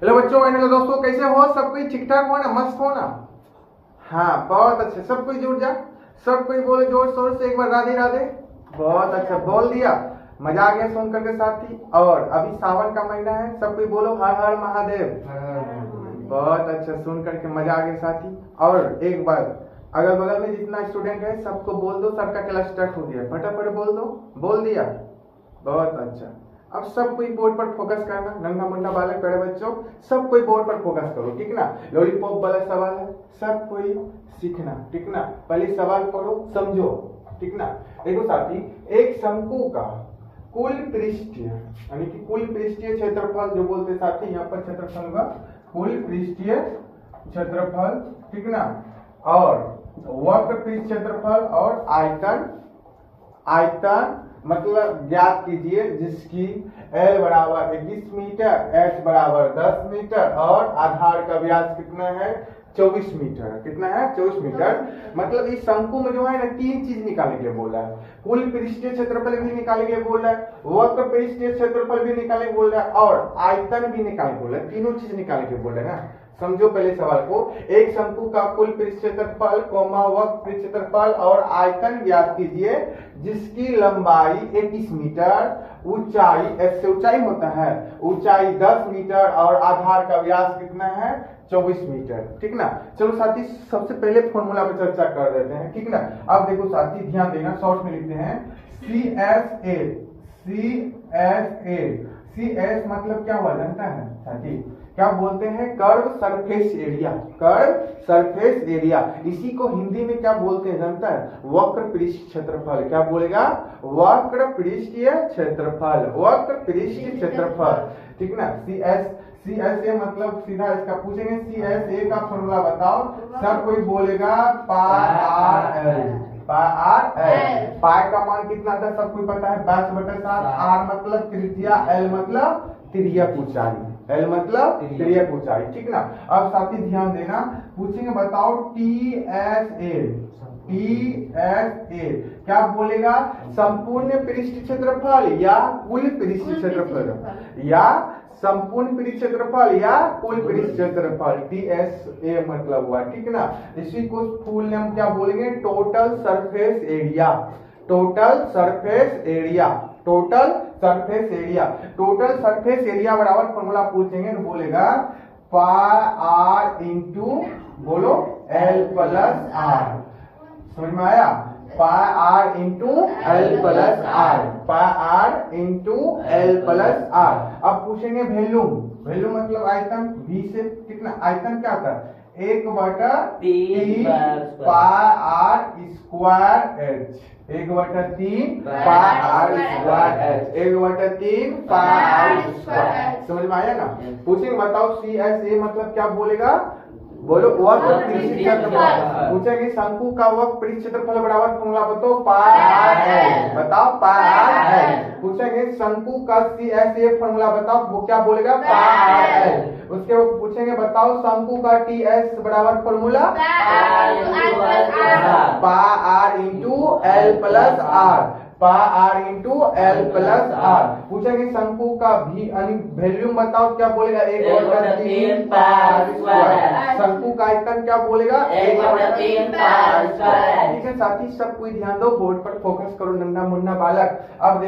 Hello बच्चों, hello दोस्तों, कैसे हो? सब कोई ठीक ठाक हो ना? मस्त हो ना? हाँ, बहुत अच्छे। सब कोई जुड़ जा, सब कोई बोले जोर शोर से एक बार राधे राधे। बहुत अच्छा बोल दिया, मजा आ गया सुन करके साथी। और अभी सावन का महीना है, सब कोई बोलो हर हर महादेव। बहुत अच्छा, सुन करके मजा आ गया साथी। और एक बार अगल बगल में जितना स्टूडेंट है सबको बोल दो, सबका क्लास स्टार्ट हो गया। फटाफट बोल दो। बोल दिया? बहुत अच्छा। अब सब कोई बोर्ड पर फोकस करना। नन्हा मुन्ना बालक बड़े बच्चों, सब कोई बोर्ड पर फोकस करो, ठीक ना? लॉलीपॉप वाला सवाल है, सब कोई सीखना, ठीक ना? पहले सवाल पढ़ो, समझो, ठीक ना? देखो साथी, एक शंकु का कुल पृष्ठीय यानी कि कुल पृष्ठीय क्षेत्रफल जो बोलते साथी, यहाँ पर क्षेत्रफल होगा कुल पृष्ठीय क्षेत्रफल, ठीक ना? और वक्र पृष्ठ क्षेत्रफल और आयतन मतलब ज्ञात कीजिए, जिसकी L बराबर 21 मीटर, H बराबर 10 मीटर और आधार का व्यास कितना है? 24 मीटर। कितना है? 24 मीटर। मतलब इस शंकु में जो है ना, तीन चीज निकालने के लिए बोल रहा है। कुल पृष्ठीय क्षेत्रफल भी निकालने के लिए बोल रहा है, वक्र पृष्ठीय क्षेत्रफल भी निकालने के लिए बोल रहा है और आयतन भी निकालने के लिए बोल रहा है। तीनों चीज निकालने के लिए बोल रहा है ना। समझो पहले सवाल को। एक शंकु का कुल पृष्ठ क्षेत्रफल, वक्र पृष्ठ क्षेत्रफल और आयतन ज्ञात कीजिए, जिसकी लंबाई 21 मीटर, ऊंचाई, S से ऊंचाई होता है, ऊंचाई 10 मीटर और आधार का व्यास कितना है? 24 मीटर, ठीक ना? चलो साथी, सबसे पहले फॉर्मूला पर चर्चा कर देते हैं, ठीक ना? अब देखो साथी, ध्यान देना, शॉर्ट में लिखते हैं CS मतलब क्या हुआ जानता है साथी? क्या बोलते हैं? Curve surface area. Curve surface area, इसी को हिंदी में क्या बोलते हैं जानता है? वक्र पृष्ठ क्षेत्रफल। क्या बोलेगा? वक्र पृष्ठीय क्षेत्रफल, वक्र पृष्ठीय क्षेत्रफल, ठीक ना? CSA मतलब सीधा इसका पूछेंगे, CSA का फॉर्मूला बताओ। सब कोई बोलेगा पाई आर एल। पाई का मान कितना था? सब कोई पता है, 10/7। आर मतलब त्रिज्या, एल मतलब तिर्यक ऊंचाई, L मतलब तिर्यक ऊंचाई, ठीक ना? अब साथी ध्यान देना, पूछेंगे बताओ TSA क्या बोलेगा? संपूर्ण पृष्ठ क्षेत्रफल या कुल पृष्ठ क्षेत्रफल, या संपूर्ण पृष्ठ क्षेत्रफल या कुल पृष्ठ क्षेत्रफल। TSA मतलब हुआ, ठीक ना? इसी को फुल नेम क्या बोलेंगे? Total surface area. Total surface area, total surface area. Total surface area बराबर फॉर्मूला पूछेंगे तो बोलेगा पाई आर इंटू, बोलो, L प्लस आर। समझ में आया? Pi are into L plus are, pi are into L plus r. अब पूछेंगे वैल्यूम। वैल्यूम मतलब आयतन, V से कितना? आयतन क्या होता है? 1/3 pi r square H, 1/3 pi r square H, 1/3 pi r square. समझ में आया ना? पूछेंगे बताओ CSA मतलब क्या बोलेगा? बोलो, वक्र पृष्ठ क्षेत्रफल। पूछेंगे शंकु का वक्र पृष्ठ क्षेत्रफल बराबर फॉर्मूला बताओ पाई आर एल। बताओ पाई आर एल। पूछेंगे शंकु का CSA फॉर्मूला बताओ, वो क्या बोलेगा? Pi R L. उसके बाद पूछेंगे बताओ शंकु का TS बराबर formula pi are into L plus are, pi are into L plus R. पूछेंगे शंकु का भी वैल्यूम बताओ, क्या बोलेगा? 1/3 पाई आर स्क्वायर। शंकु का आयतन क्या बोलेगा? 1/3 पाई आर स्क्वायर। ठीक है साथी, सब कोई ध्यान दो, बोर्ड पर फोकस करो नन्हा मुन्ना बालक। अब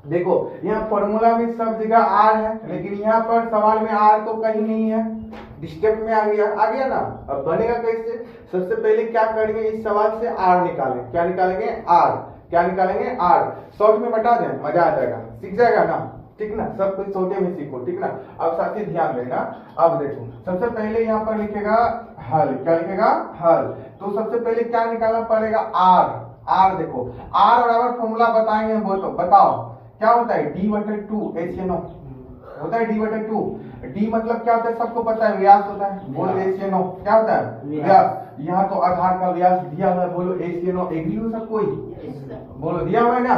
देखो यहाँ फॉर्मूला में सब जगह आर है, लेकिन यहाँ पर सवाल में आर तो कहीं नहीं है, डिस्टेंस में आ गया ना। अब बनेगा कैसे? सबसे पहले क्या करेंगे, इस सवाल से आर निकालेंगे। क्या निकालेंगे? आर। क्या निकालेंगे? आर। शॉर्ट में बता दें, मजा आ जाएगा, सीख जाएगा ना, ठीक ना? सब कुछ छोटे में सीखो, ठीक ना? अब साथी ध्यान देना। अब देखो, सबसे पहले यहाँ पर लिखेगा हल। क्या लिखेगा? हल। तो सबसे पहले क्या निकालना पड़ेगा? आर। आर देखो, आर बराबर फॉर्मूला बताएंगे, बोलो बताओ क्या होता है? D/2 HNO होता है, D/2। D मतलब क्या होता है? सबको पता है, व्यास होता है। बोलो HNO क्या होता है? व्यास। यहाँ तो आधार का व्यास दिया हुआ है, बोलो HNO। एग्री हो सब कोई? बोलो दिया हुआ है ना?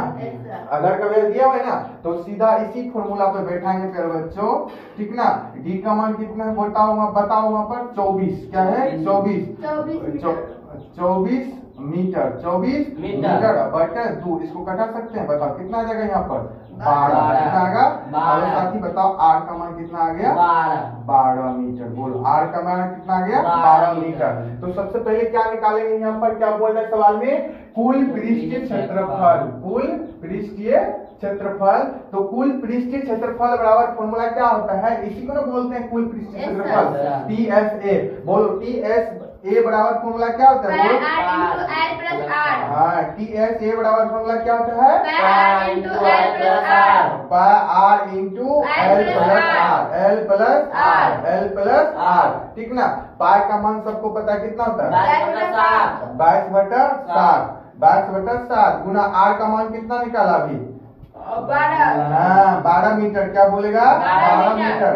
आधार का व्यास दिया हुआ है ना? तो सीधा इसी फॉर्मूला पे बैठाएंगे फिर बच्चों, ठीक ना? D का मान कितना है बताओ वहां पर? 24। क्या है? 24 मीटर, 24 मीटर बटे 2, इसको घटा सकते हैं, बताओ कितना आ जाएगा यहाँ पर 12, कितना आएगा? और साथ ही बताओ आर का मान कितना आ गया? 12 मीटर। बोलो आर का मान कितना आ गया? 12 मीटर। तो सबसे पहले क्या निकालेंगे यहाँ पर, क्या बोल रहा है सवाल में? कुल पृष्ठीय क्षेत्रफल, कुल पृष्ठीय क्षेत्रफल। तो कुल पृष्ठीय क्षेत्रफल बराबर फॉर्मूला क्या होता है? इसी को ना बोलते हैं कुल पृष्ठीय क्षेत्रफल, TSA। बोलो TSA बराबर फॉर्मूला क्या होता है? हाँ, TSA बराबर फॉर्मूला क्या होता है? पाई R into L plus R, ठीक ना। पाई का मान सबको पता है कितना होता है? 22/7 गुना R का मान कितना निकाला अभी? 12 मीटर। क्या बोलेगा? 12 मीटर।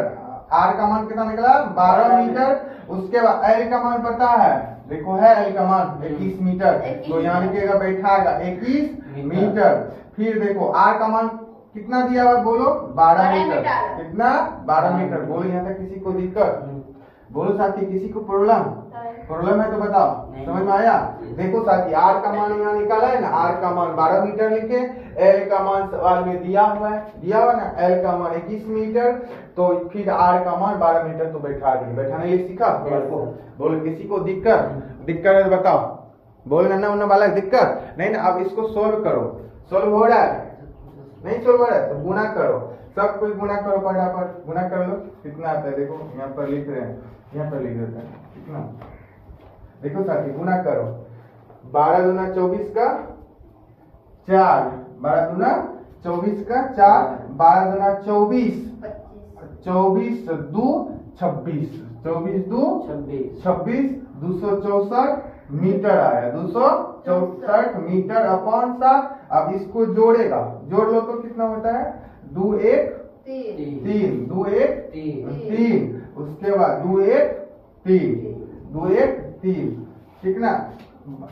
R का मान कितना निकला? 12 मीटर। उसके बाद L का मान पता है, देखो है L का मान 21 मीटर, तो यहाँ लिखिएगा, बैठाएगा 21 मीटर। फिर देखो R का मान कितना दिया हुआ? बोलो 12 मीटर। कितना? 12 मीटर। बोलो यहाँ तक किसी को दिक्कत? बोलो साथी, किसी को प्रॉब्लम है तो बताओ, समझ में आया? देखो साथी, आर का मान यहाँ निकाला है ना, आर का मान 12 मीटर लिखे, एल का मान सवाल में दिया हुआ ना, एल का मान 21 मीटर, तो फिर आर का मान 12 मीटर तो बैठा दिए। बैठाने ये सीखा? बोलो किसी को दिक्कत है तो बताओ। बोल ना वाला दिक्कत नहीं ना। अब इसको सोल्व करो। सोल्व हो रहा है? नहीं सोल्व हो रहा है तो गुना करो, सब कोई गुना करो, फटाफट गुना कर लो। कितना आता है देखो, यहाँ पर लिख रहे हैं, यहाँ पर लिख देते हैं कितना। देखो साथी, गुना करो। 12 दूना 24 का 4, 12 दूना 24 का 4, 12 दूना 24, 24 दू 26, 24 दू 26, 264 मीटर आया, 264 मीटर अपॉन 7। अब इसको जोड़ेगा, जोड़ लो तो कितना होता है? 2 1 3, 2 1 3, उसके बाद 2 1 3, 2 1 3, ठीक ना।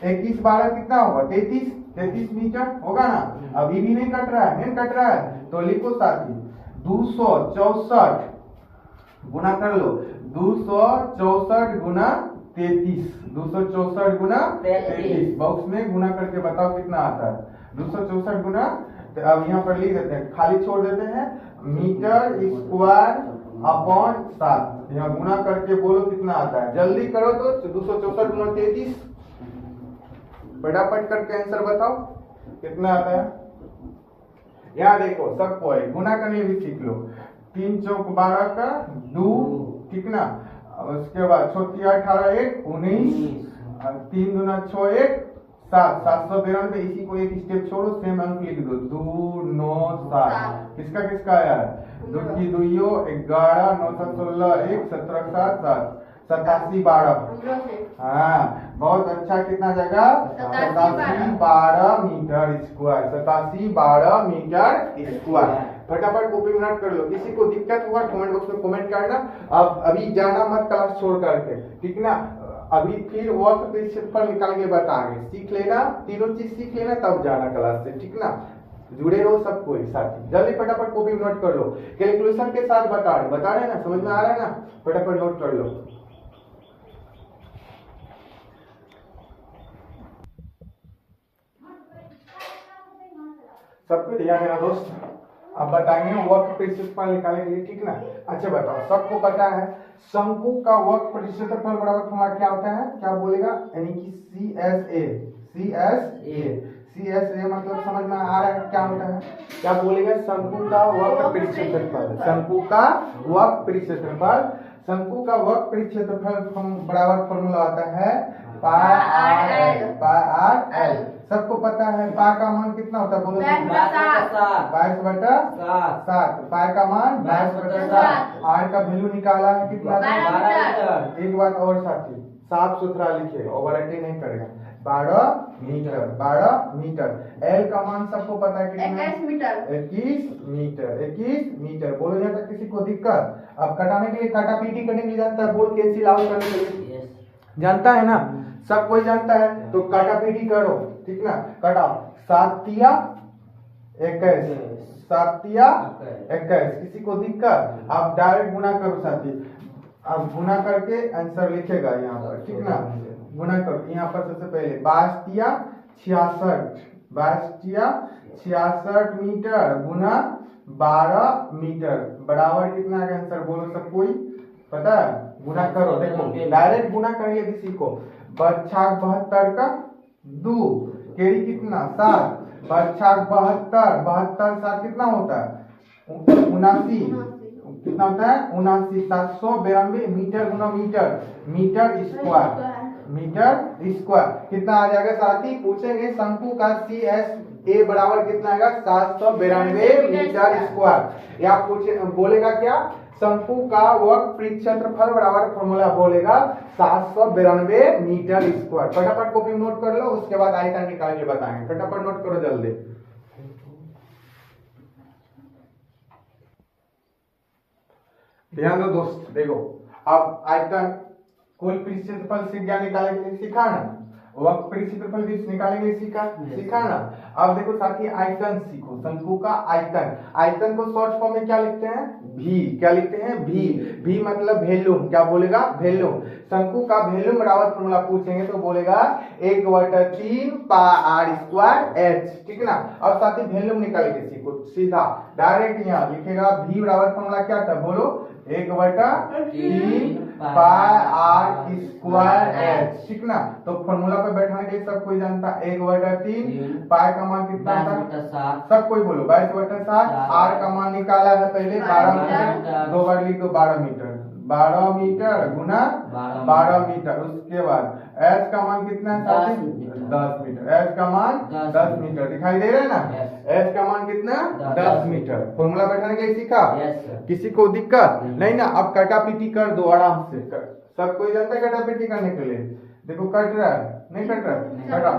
21 12 कितना होगा? 33 मीटर होगा ना। अभी भी नहीं कट रहा है, तो लिखो साथी 264 गुना कर लो, 264 गुना 33, 264 गुना 33। बॉक्स में गुना करके बताओ कितना आता है? 264 गुना, अब यहाँ पर लिख देते हैं, खाली छोड़ देते हैं, मीटर स्क्वायर अपॉन 7। यहाँ गुना करके बोलो कितना आता है? जल्दी करो तो 264 गुना 33, फटाफट करके आंसर बताओ कितना आता है। यहाँ देखो सबको है, गुना करने भी सीख लो। 3 चौक 12 का 2, ठीक ना। उसके बाद 6 18 1 19, 3 दूना 6 1 7, 792। इसी को एक स्टेप छोड़ो, सेम अंक लिख दो, 2 9 7। किसका आया है? 2 की 2 11, 9 7 16 1 17 7 7, 87 12। हाँ बहुत अच्छा। कितना जगह? 87 12 मीटर स्क्वायर, 87 12 मीटर स्क्वायर। फटाफट कॉपी में नोट कर लो। किसी को दिक्कत हुआ कमेंट बॉक्स में कमेंट करना। अब अभी जाना मत क्लास छोड़ करके, ठीक ना। अभी फिर वक्त क्षेत्रफल निकाल के बताएंगे, सीख लेना, तीनों चीज सीख लेना तब जाना क्लास से, ठीक ना। जुड़े रहो सब कोई साथी, जल्दी फटाफट कॉपी में नोट कर लो। कैलकुलेशन के साथ बता रहे ना, समझ में आ रहा है ना, फटाफट नोट कर लो। सबको ध्यान देना दोस्त। अब बताएंगे वक्र क्षेत्रफल निकालने के लिए, ठीक ना। अच्छा बताओ, सबको पता है शंकु का वक्र क्षेत्रफल बराबर फॉर्मूला क्या होता है? क्या बोलेगा? यानी कि CSA मतलब समझ में आ रहा है क्या होता है? क्या बोलेगा? शंकु का वक्र क्षेत्रफल, शंकु का वक्र क्षेत्रफल, शंकु का वक्र क्षेत्रफल बराबर फॉर्मूला आता है पाई आर एल। सबको पता है पाई का मान कितना होता है? बोलो 22/7। पाई का मान 22/7। आर का वैल्यू निकाला है कितना? 12। एक बात और साथी, साफ सुथरा लिखे, ओवर राइटिंग नहीं करेगा। 12 मीटर। एल का मान सबको पता है कितना? 21 मीटर। बोलो यहाँ तक किसी को दिक्कत? अब कटाने के लिए, काटा पीटी करने के लिए जानता है, बोल कैंसिल आउट करने के लिए जानता है ना, सब कोई जानता है। तो काटा पीटी करो, ठीक ना। कटाओ 7 तिया 21, 7 तिया 21। किसी को दिक्कत? आप डायरेक्ट गुना करो साथी, अब गुना करके आंसर लिखेगा यहाँ पर, ठीक ना। गुना करो। यहाँ पर सबसे पहले 62 मीटर गुना 12 मीटर बराबर कितना है आंसर बोलो सब कोई पता है? गुना करो। देखो डायरेक्ट गुना करके भी सीखो। 72 का 2 केरी कितना 7 72 7 कितना होता है 79 कितना होता है 79 792 मीटर गुना मीटर स्क्वायर कितना आ जाएगा साथी? पूछेंगे शंकु का CSA बराबर कितना आएगा 792 मीटर स्क्वायर। या पूछे बोलेगा क्या शंकु का वक्र पृष्ठ क्षेत्रफल बराबर फॉर्मूला बोलेगा 792 मीटर स्क्वायर। फटाफट कॉपी नोट कर लो, उसके बाद आयतन निकाल के बताएंगे। फटाफट नोट करो जल्दी। ध्यान दो दोस्त, देखो अब आयतन कुल पृष्ठ क्षेत्रफल सीख गया निकालने के लिए सीखा ना, वक्र पृष्ठ क्षेत्रफल भी निकालने के लिए सीखा ना। अब देखो साथी आयतन सीखो। शंकु का आयतन को शॉर्ट फॉर्म में क्या लिखते हैं? भी। क्या लिखते हैं? भी मतलब वॉल्यूम। क्या बोलेगा? वॉल्यूम। शंकु का वॉल्यूम बराबर फॉर्मूला पूछेंगे तो बोलेगा 1/3 πr²h। ठीक है ना। अब साथी वॉल्यूम निकाल के सीखो सीधा डायरेक्ट यहाँ लिखेगा भी बराबर फॉर्मूला क्या था बोलो 1/3 πr²h। ठीक ना। तो फॉर्मूला पे बैठाने के लिए सब कोई जानता 1/3 पाई का मान कितना था सब कोई बोलो 22/7। r का मान निकाला है पहले 12 मीटर, 2 बार लिख दो 12 मीटर गुना 12 मीटर। उसके बाद h का मान कितना है साथी 10 मीटर। h का मान 10 मीटर दिखाई दे रहा है ना। h का मान कितना 10 मीटर। फॉर्मूला बैठाने के लिए सीखा? किसी को दिक्कत नहीं ना। अब कटापीटी कर दो आराम से। सब कोई जानता है कटापीटी करने के लिए? देखो कट रहा है नहीं कट रहा कटा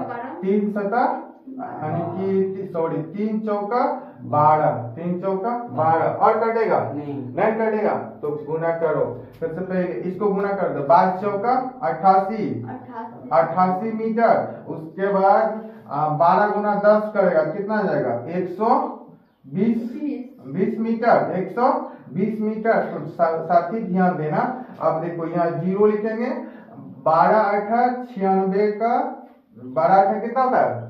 3 7 यानी कि 3 चौका 12 3 चौका 12 और कटेगा नहीं कटेगा तो गुना करो। सबसे पहले इसको गुना कर दो 22 चौका 88 मीटर। उसके बाद 12 गुना 10 करेगा कितना आ जाएगा 120 मीटर 120 मीटर। तो साथी ध्यान देना। अब देखो यहाँ 0 लिखेंगे 12 8 96 का 12 8 कितना होता है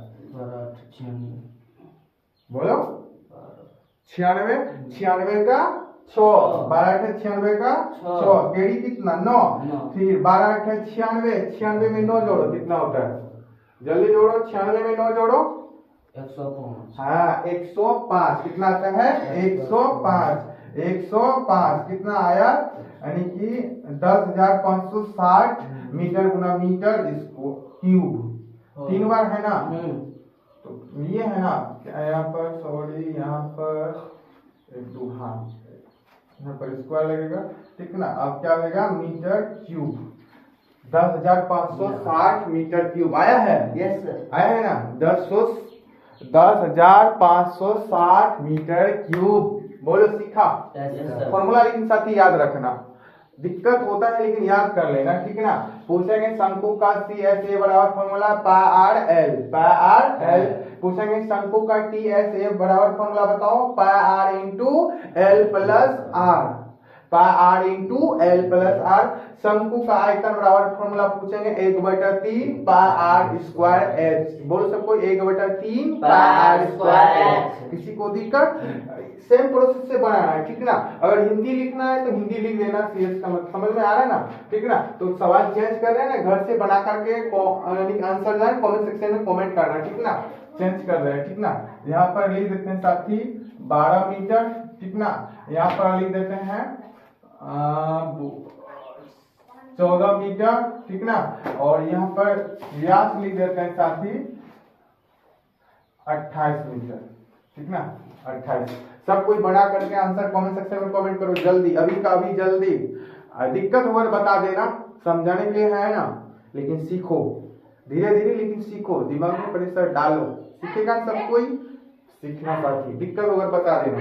बोलो 96 का 6 12 8 96 का 6 केड़ी कितना 9 फिर 12 8 96 में 9 जोड़ो कितना होता है जल्दी जोड़ो 96 में 9 जोड़ो 105। हाँ 105 कितना आता है 105 कितना आया यानी कि 10,560 मीटर गुना मीटर इसको क्यूब 3 बार है ना। तो ये है ना यहाँ पर सॉरी यहाँ पर 1 2 हाँ यहाँ पर स्क्वायर लगेगा ठीक है ना। अब क्या लगेगा मीटर क्यूब 10,560 मीटर क्यूब आया है। यस आया है ना 10,560 मीटर क्यूब बोलो सीखा। फॉर्मूला लेकिन साथ ही याद रखना दिक्कत होता है लेकिन याद कर लेना ठीक है ना। पूछेंगे शंकु का CSA बराबर फॉर्मूला πr/l पूछेंगे शंकु का TSA बराबर फॉर्मूला बताओ πr × l+r। शंकु का आयतन बराबर फॉर्मूला पूछेंगे 1/3 πr²h। बोलो सबको 1/3 πr²h। किसी को दिक्कत सेम प्रोसेस से बनाना है ठीक है ना। अगर हिंदी लिखना है तो हिंदी लिख देना CS का मतलब समझ में आ रहा है ना ठीक है ना। तो सवाल चेंज कर रहे हैं ना घर से बना करके आंसर जाए कमेंट सेक्शन में कमेंट करना ठीक ना। चेंज कर रहे हैं ठीक ना। यहाँ पर लिख देते हैं साथी 12 मीटर ठीक ना। यहाँ पर लिख देते हैं 14 मीटर ठीक ना। और यहाँ पर व्यास लिख देते हैं साथी 28 मीटर ठीक ना 28। सब कोई बना करके आंसर कमेंट सेक्शन में कमेंट करो जल्दी अभी का अभी जल्दी। दिक्कत हो बता देना समझाने के लिए है ना। लेकिन सीखो धीरे धीरे लेकिन सीखो दिमाग में प्रेशर डालो सीखेगा सब कोई सीखना साथी। दिक्कत होगा बता देना।